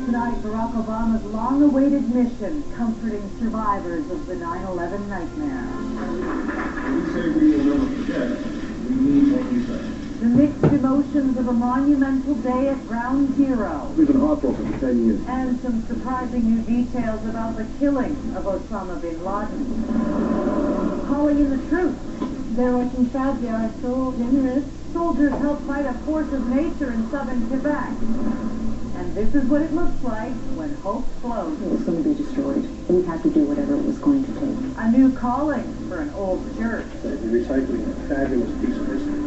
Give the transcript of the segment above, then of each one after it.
tonight Barack Obama's long-awaited mission, comforting survivors of the 9/11 nightmare. We say we will never forget. We mean what we say. The mixed emotions of a monumental day at Ground Zero. We've been heartbroken for 10 years. And some surprising new details about the killing of Osama bin Laden. Calling in the troops. They're working fast, they are so generous. Soldiers help fight a force of nature in southern Quebec. And this is what it looks like when hope floats. It was going to be destroyed. We had to do whatever it was going to take. A new calling for an old church. They're recycling a fabulous piece of history.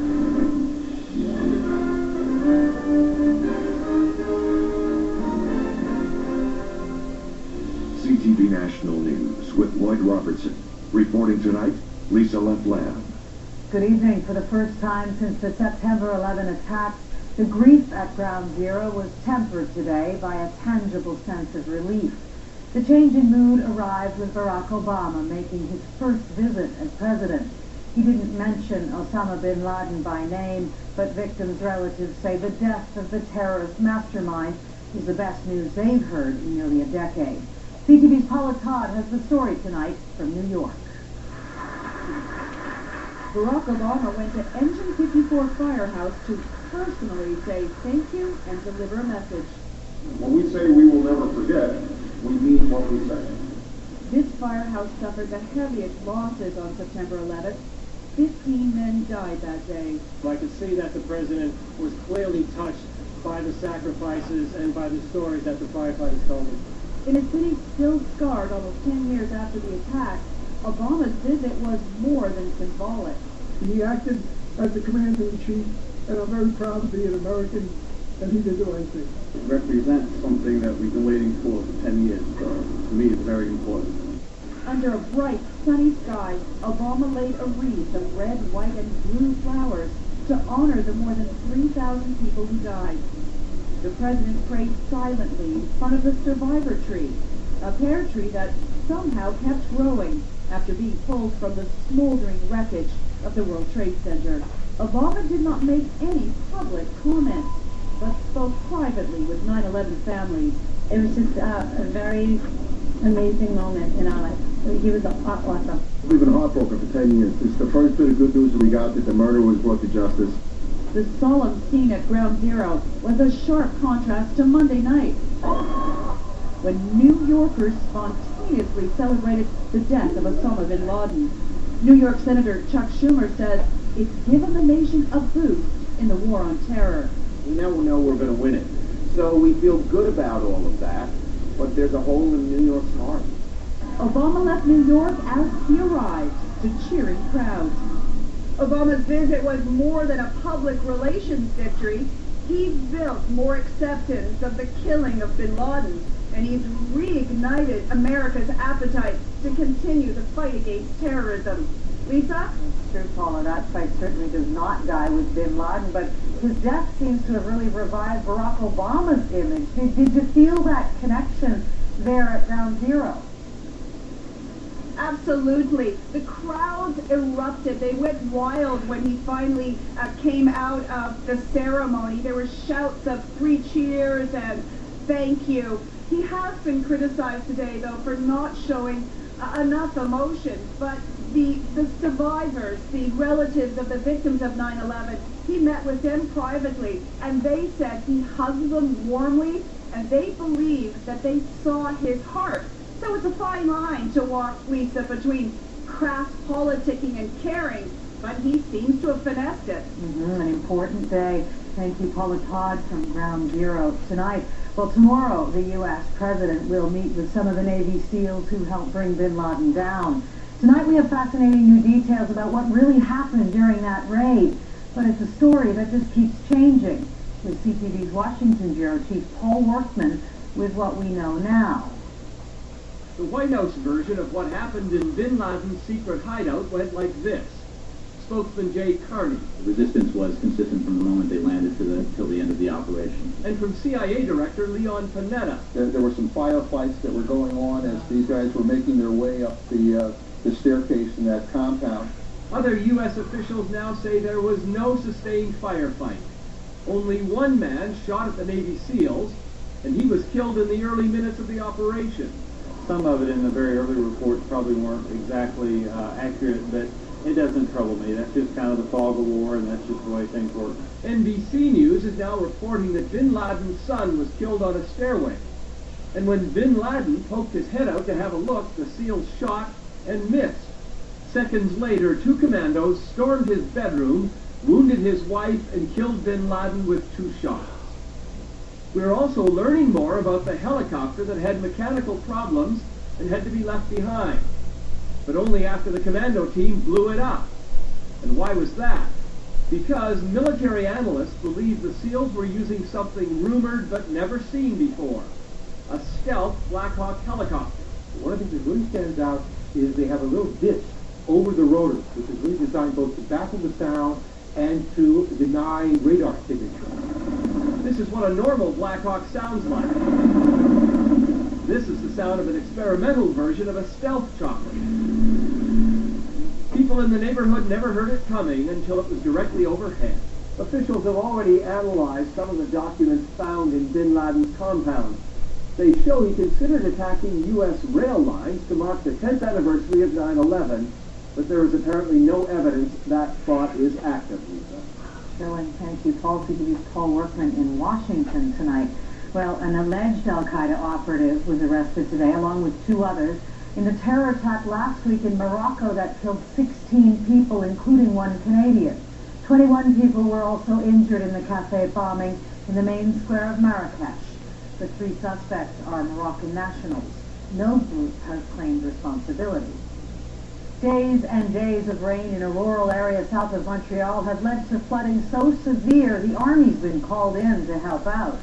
CTV National News with Lloyd Robertson. Reporting tonight, Lisa Lefland. Good evening. For the first time since the September 11 attacks, the grief at Ground Zero was tempered today by a tangible sense of relief. The change in mood arrived with Barack Obama making his first visit as president. He didn't mention Osama bin Laden by name, but victims' relatives say the death of the terrorist mastermind is the best news they've heard in nearly a decade. CTV's Paula Todd has the story tonight from New York. Barack Obama went to Engine 54 Firehouse to personally say thank you and deliver a message. When we say we will never forget, we mean what we say. This firehouse suffered the heaviest losses on September 11th. 15 men died that day. I could see that the president was clearly touched by the sacrifices and by the stories that the firefighters told him. In a city still scarred almost 10 years after the attack, Obama's visit was more than symbolic. He acted as the commander-in-chief, and I'm very proud to be an American, and he did the right thing. It represents something that we've been waiting for 10 years. To me, it's very important. Under a bright, sunny sky, Obama laid a wreath of red, white, and blue flowers to honor the more than 3,000 people who died. The president prayed silently in front of the survivor tree, a pear tree that somehow kept growing after being pulled from the smoldering wreckage of the World Trade Center. Obama did not make any public comments, but spoke privately with 9/11 families. It was just a very amazing moment in our life. He was awesome. We've been heartbroken for 10 years. This is the first bit of good news that we got, that the murderer was brought to justice. The solemn scene at Ground Zero was a sharp contrast to Monday night, when New Yorkers spontaneously celebrated the death of Osama bin Laden. New York Senator Chuck Schumer says it's given the nation a boost in the war on terror. We now know we're going to win it. So we feel good about all of that, but there's a hole in New York's heart. Obama left New York as he arrived to cheering crowds. Obama's visit was more than a public relations victory. He built more acceptance of the killing of bin Laden, and he's reignited America's appetite to continue the fight against terrorism. Lisa? It's true, Paula. That fight certainly does not die with bin Laden, but his death seems to have really revived Barack Obama's image. Did you feel that connection there at Ground Zero? Absolutely. The crowds erupted. They went wild when he finally came out of the ceremony. There were shouts of 3 cheers and thank you. He has been criticized today, though, for not showing enough emotion. But the survivors, the relatives of the victims of 9/11, he met with them privately, and they said he hugged them warmly, and they believe that they saw his heart. So it's a fine line to walk, Lisa, between crass politicking and caring, but he seems to have finessed it. An important day. Thank you, Paula Todd from Ground Zero. Tonight, well, tomorrow, the U.S. president will meet with some of the Navy SEALs who helped bring bin Laden down. Tonight, we have fascinating new details about what really happened during that raid, but it's a story that just keeps changing. With CTV's Washington Bureau Chief Paul Workman with what we know now. The White House version of what happened in bin Laden's secret hideout went like this. Spokesman Jay Carney. The resistance was consistent from the moment they landed till the end of the operation. And from CIA Director Leon Panetta. There were some firefights that were going on as these guys were making their way up the staircase in that compound. Other U.S. officials now say there was no sustained firefight. Only one man shot at the Navy SEALs, and he was killed in the early minutes of the operation. Some of it in the very early reports probably weren't exactly accurate, but it doesn't trouble me. That's just kind of the fog of war, and that's just the way things work. NBC News is now reporting that bin Laden's son was killed on a stairway. And when bin Laden poked his head out to have a look, the SEALs shot and missed. Seconds later, 2 commandos stormed his bedroom, wounded his wife, and killed bin Laden with 2 shots. We're also learning more about the helicopter that had mechanical problems and had to be left behind, but only after the commando team blew it up. And why was that? Because military analysts believe the SEALs were using something rumored but never seen before, a stealth Black Hawk helicopter. One of the things that really stands out is they have a little disc over the rotor, which is really designed both to baffle the sound and to deny radar signature. This is what a normal Black Hawk sounds like. This is the sound of an experimental version of a stealth chopper. People in the neighborhood never heard it coming until it was directly overhead. Officials have already analyzed some of the documents found in bin Laden's compound. They show he considered attacking U.S. rail lines to mark the 10th anniversary of 9/11, but there is apparently no evidence that thought is active, Lisa. And thank you, Paul. CTV's Paul Workman in Washington tonight. Well, an alleged al-Qaeda operative was arrested today, along with 2 others, in the terror attack last week in Morocco that killed 16 people, including 1 Canadian. 21 people were also injured in the cafe bombing in the main square of Marrakesh. The 3 suspects are Moroccan nationals. No group has claimed responsibility. Days and days of rain in a rural area south of Montreal have led to flooding so severe the Army's been called in to help out.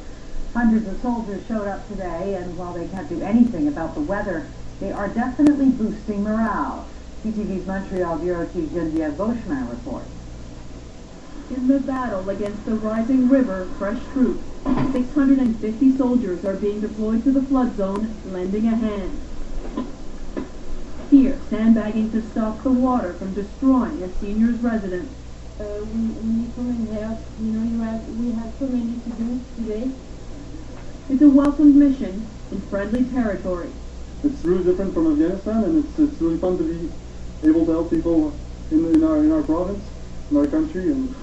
Hundreds of soldiers showed up today, and while they can't do anything about the weather, they are definitely boosting morale. CTV's Montreal Bureau Chief Geneviève Beauchemin reports. In the battle against the rising river, fresh troops, 650 soldiers are being deployed to the flood zone, lending a hand. Here, sandbagging to stop the water from destroying a senior's residence. We need some help. You know, we have so many to do today. It's a welcomed mission in friendly territory. It's really different from Afghanistan, and it's really fun to be able to help people in our province, in our country. And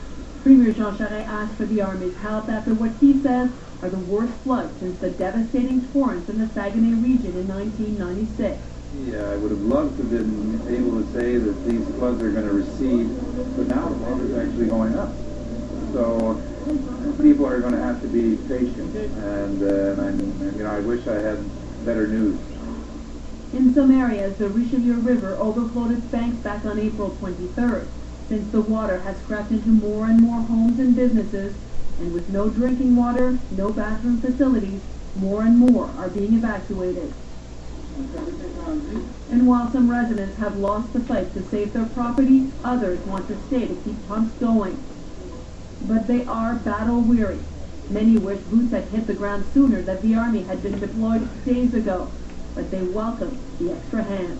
Premier Jean Charest asked for the Army's help after what he says are the worst floods since the devastating torrents in the Saguenay region in 1996. Yeah, I would have loved to have been able to say that these floods are going to recede, but now the water is actually going up. So people are going to have to be patient, and I wish I had better news. In some areas, the Richelieu River overflowed its banks back on April 23rd. Since the water has crept into more and more homes and businesses, and with no drinking water, no bathroom facilities, more and more are being evacuated. And while some residents have lost the fight to save their property, others want to stay to keep pumps going. But they are battle-weary. Many wish boots had hit the ground sooner, that the Army had been deployed days ago, but they welcome the extra hand.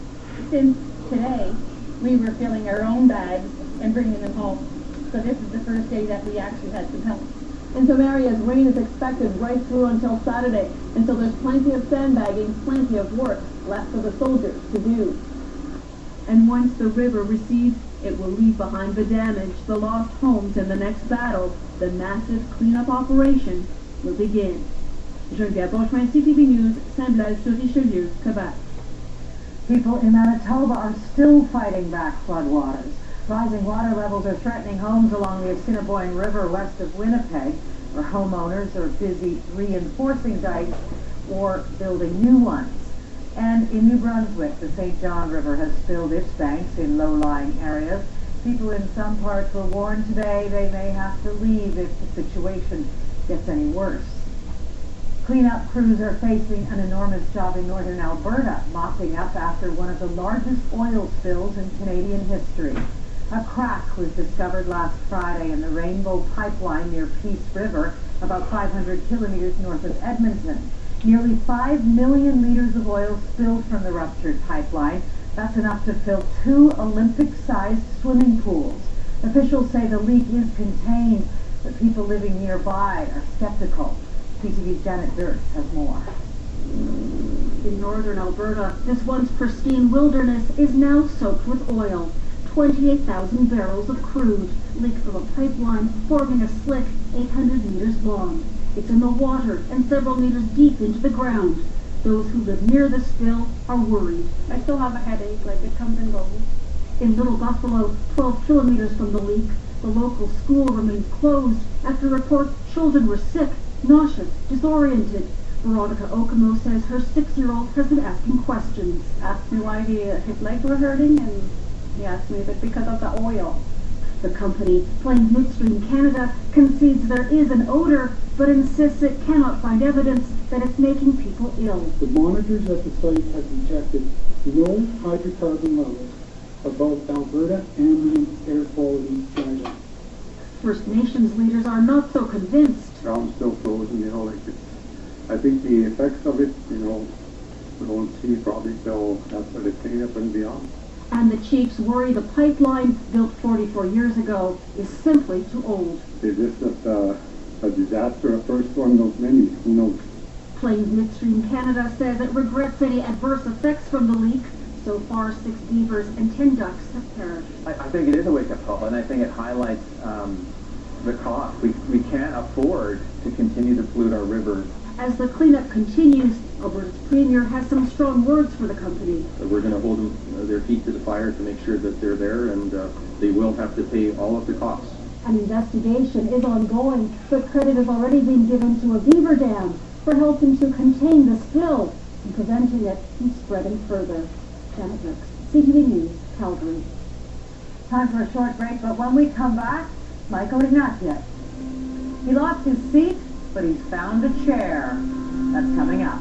Since today, we were filling our own bags and bringing them home. So this is the first day that we actually had some help. In some areas, rain is expected right through until Saturday, and so there's plenty of sandbagging, plenty of work left for the soldiers to do. And once the river recedes, it will leave behind the damage, the lost homes, and the next battle, the massive cleanup operation, will begin. Geneviève Beauchemin, CTV News, Saint-Blaise-sur-Richelieu, Quebec. People in Manitoba are still fighting back floodwaters. Rising water levels are threatening homes along the Assiniboine River west of Winnipeg, where homeowners are busy reinforcing dikes or building new ones. And in New Brunswick, the St. John River has filled its banks in low-lying areas. People in some parts were warned today they may have to leave if the situation gets any worse. Cleanup crews are facing an enormous job in northern Alberta, mopping up after one of the largest oil spills in Canadian history. A crack was discovered last Friday in the Rainbow Pipeline near Peace River, about 500 kilometers north of Edmonton. Nearly 5 million liters of oil spilled from the ruptured pipeline. That's enough to fill 2 Olympic-sized swimming pools. Officials say the leak is contained, but people living nearby are skeptical. CTV's Janet Durst has more. In northern Alberta, this once pristine wilderness is now soaked with oil. 28,000 barrels of crude leak from a pipeline forming a slick 800 meters long. It's in the water and several meters deep into the ground. Those who live near the spill are worried. I still have a headache, like it comes and goes. In Little Buffalo, 12 kilometers from the leak, the local school remains closed after reports children were sick, nauseous, disoriented. Veronica Okamo says her 6-year-old has been asking questions. Asked me why his legs were hurting, and he asked me if it's because of the oil. The company, Plains Midstream Canada, concedes there is an odor, but insists it cannot find evidence that it's making people ill. The monitors at the site have detected no hydrocarbon levels above Alberta ambient air quality guidelines. First Nations leaders are not so convinced. Ground's still frozen, I think the effects of it, we won't see probably till after the cleanup and beyond. And the chiefs worry the pipeline, built 44 years ago, is simply too old. Is this a disaster, a first one of many? Who knows? Plains Midstream Canada says it regrets any adverse effects from the leak. So far, 6 beavers and 10 ducks have perished. I think it is a wake-up call, and I think it highlights the cost. We can't afford to continue to pollute our rivers. As the cleanup continues, Alberta's Premier has some strong words for the company. We're going to hold their feet to the fire to make sure that they're there, and they will have to pay all of the costs. An investigation is ongoing, but credit has already been given to a beaver dam for helping to contain the spill and preventing it from spreading further. Janet Brooks, CTV News, Calgary. Time for a short break, but when we come back, Michael Ignatieff. He lost his seat, but he's found a chair. That's coming up.